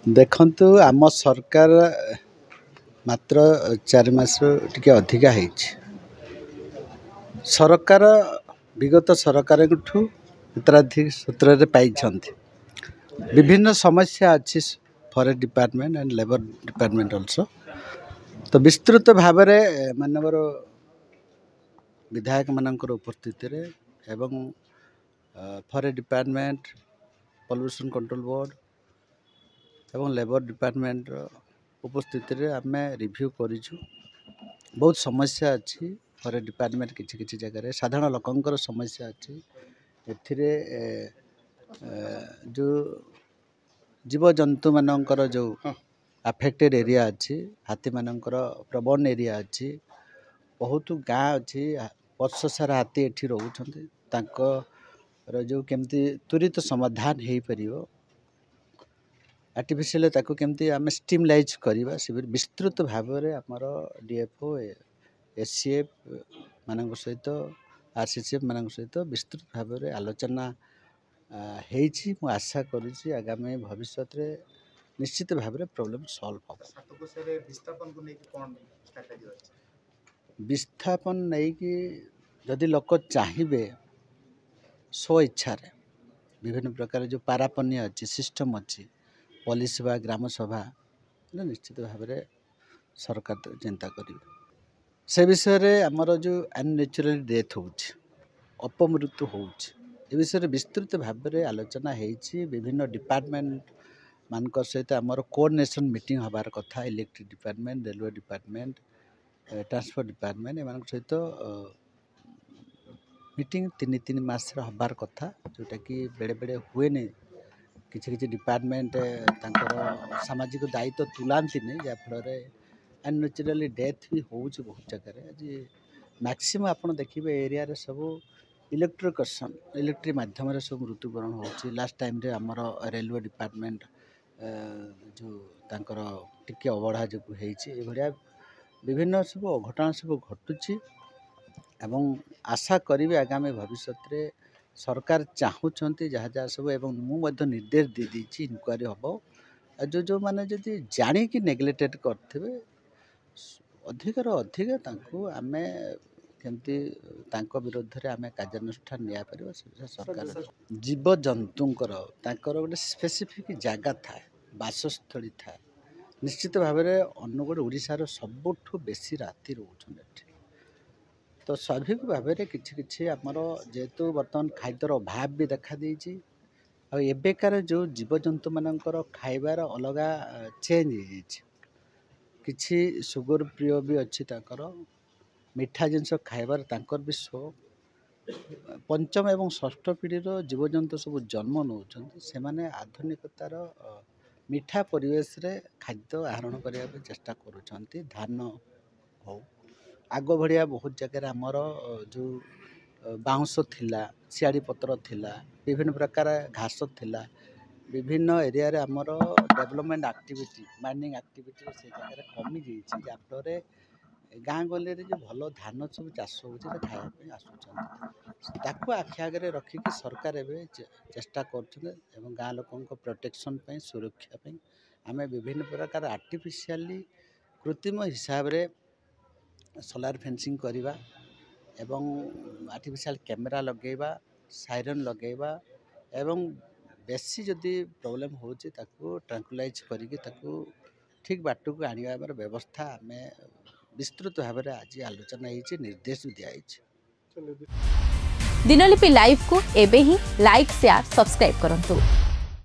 देखंतु आम सरकार मात्र 4 मास टिके अधिका है। सरकार विगत सरकार उत्तराधिक सूत्र पाई विभिन्न समस्या अच्छी forest department and labour department also. तो विस्तृत भाव में मानवर विधायक मानकर उपस्थित एवं forest department pollution control board एवं लेबर डिपार्टमेंट उपस्थित आम रिव्यू करूँ। बहुत समस्या अच्छी फॉरेस्ट डिपार्टमेंट किसी जगह साधारण लोकंर समस्या अच्छी एथिरे जो जीव जंतु मानकर जो अफेक्टेड एरिया अच्छी हाथी मानकर प्रबल एरिया अच्छी बहुत गाँ अच्छी वर्ष सारा हाथी एठी रोचंती जो केमती त्वरित समाधान हो पार आर्टिफिशियल ताको केमती आम स्टीमलाइज करवा से विस्तृत भाव में आमर डीएफओ एससीएफ मान सहित आरसीसीएफ मान सहित विस्तृत भाव में आलोचना हो आशा करुँची आगामी भविष्य में निश्चित भाव में प्रोब्लेम सॉल्व हो। विस्थापन नहीं कि जदि लोक चाहिए स्व इच्छा विभिन्न प्रकार जो पारापन्य अच्छी सिस्टम अच्छी पुलिस सभा ग्राम सभा निश्चित भाव में सरकार तो चिंता करेंगे से विषय रे आमर जो अननेचुरल डेथ हो अपमृत्यु हो विषय विस्तृत भाव में आलोचना होती विभिन्न डिपार्टमेंट मान सहित आमर कोऑर्डिनेशन मीटिंग हबार कथा electric department railway department transport department एम सहित मीटिंग 3 मास हबार कथा जोटा कि बेड़े बेड़े हुए नहीं किसी डिपार्टमेंट सामाजिक दायित्व तुलांती नहीं जहाँफल अननेचुरली डेथ भी हो बहुत जगह आज मैक्सिमम आप देखिए एरिया रे सब इलेक्ट्रिक माध्यम सब मृत्युवरण हो लास्ट टाइम रे आमर रेलवे डिपार्टमेंट जो तांकर टिके अवढ़ा जो भाया विभिन्न सब अघटना सब घटुची एवं आशा करी आगामी भविष्य में सरकार चाहूँगी जहाँ जहाँ सब एवं मुझे निर्देश दे दीची इनक्वारी हम जो जो माने जदि जानिकी नेग्लेक्टेड करथिबे अधिकार अधिक आम केमती विरोध में आम कार्यानुष्ठान लिया पार सरकार जीव जंतुंकर गोटे स्पेसिफिक जगह था बासस्थली था निश्चित भाव में अनुगुण ओडिशार सबुठु बेसी राति रोच तो स्वाभाविक भाव में किसी आमर जेहेतु बर्तमान खाद्यर अभाव भी देखा देती एबेकार जो जीवजंतु मानकर खाइबार अलग चेंज किछि सुगर प्रिय भी अच्छी मीठा जिनस खाइबार तांकर भी शौक पंचम एवं षष्ठ पीढ़ीर जीवजंतु सब जन्म नौकरी से आधुनिकतार मीठा परिवेश रे खाद्य आहरण करने चेष्टा करुँच धान हो आग भाया बहुत जगह आमर जो बाउंश थिला सियाड़ी पत्र थिला विभिन्न प्रकार घास थिला विभिन्न एरिया रे आमर डेवलपमेंट एक्टिविटी माइनिंग एक्टिविटी से जगह कमी जाइए जहाँफल गाँ गली जो भल धान सब चाष हो खायापी आसुँच आखि आगे रखिकी सरकार एवं चेष्टा कर गाँ लोक प्रोटेक्शन सुरक्षा आम विभिन्न प्रकार आर्टिफिशियली कृत्रिम हिसाब रे सोलार फेंसिंग करवा एवं आर्टिफिशियल कैमेरा लगेवा साइरन लगेवा एवं बेसी जदि प्रॉब्लम हो ट्रांकुलाइज करिकी ठीक बाट को आने व्यवस्था आम विस्तृत भाव में आज आलोचना होती निर्देश दिखाई। दिनलिपि लाइव को एबे ही लाइक शेयर सब्सक्राइब करंतु।